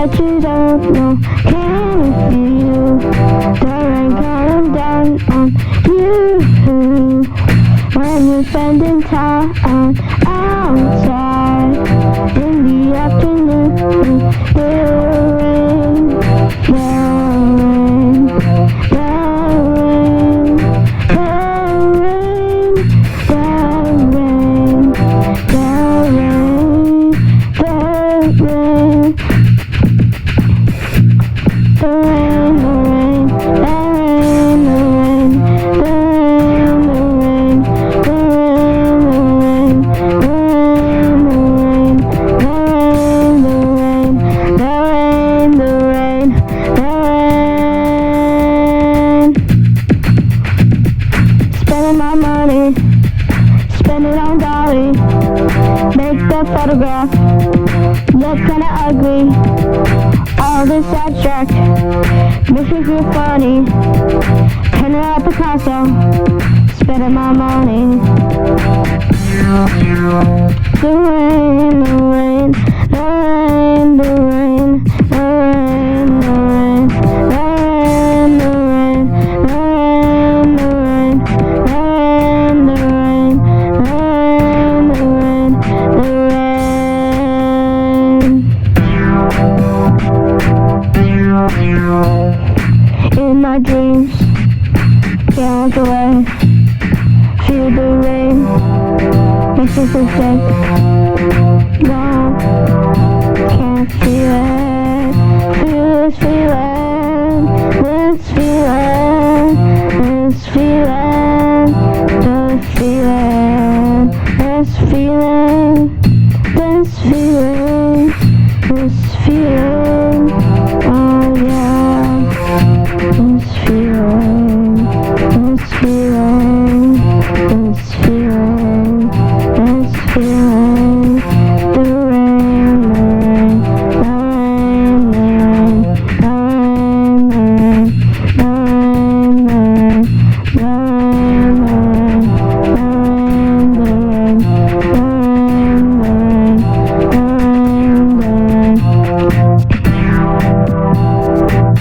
that you don't know. Can you feel the rain coming down on you when you're spending time outside in the afternoon? The rain, the rain, the rain, the rain, the rain, the rain, the rain. The rain, the rain, the rain, the rain, the rain, the rain, the rain, the rain, the rain, the rain, the rain, the rain. Spending my money, spend it on Dolly. Make the photograph look kinda ugly. All this abstract makes me feel funny. Painting out Picasso, spending my money. The rain, the rain, the rain, the rain, the rain, the rain, the rain, the rain, the rain, the rain, the rain, the rain, the rain, the rain. In my dreams, can't look away. Feel the rain, makes me feel sick. No, can't feel it. Feel this feeling, this feeling, this feeling, this feeling, this feeling, this feeling, this feeling. Oh yeah, this feeling, this feeling, this feeling, this feeling. The rain, the rain, the rain, the rain, the rain, the rain, the rain, the rain, the rain, the rain,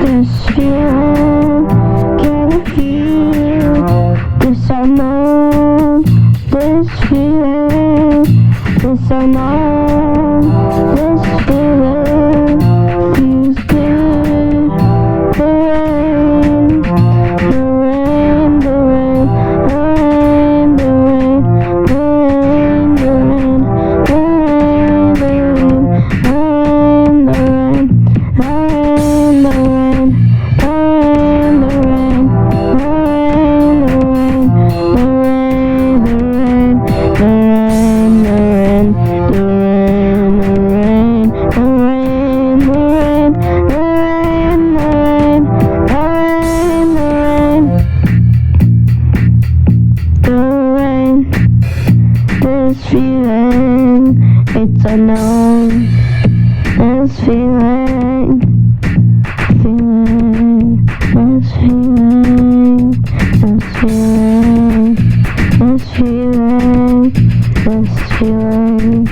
this feeling, can you feel this unknown? This feeling, this unknown, this feeling feels good. The rain, the rain, the rain, the rain, the rain, the rain, the rain, the rain, the rain, the rain, the rain, the rain. This feeling, it's unknown. This feeling, feeling, this feeling, this feeling, this feeling, this feeling.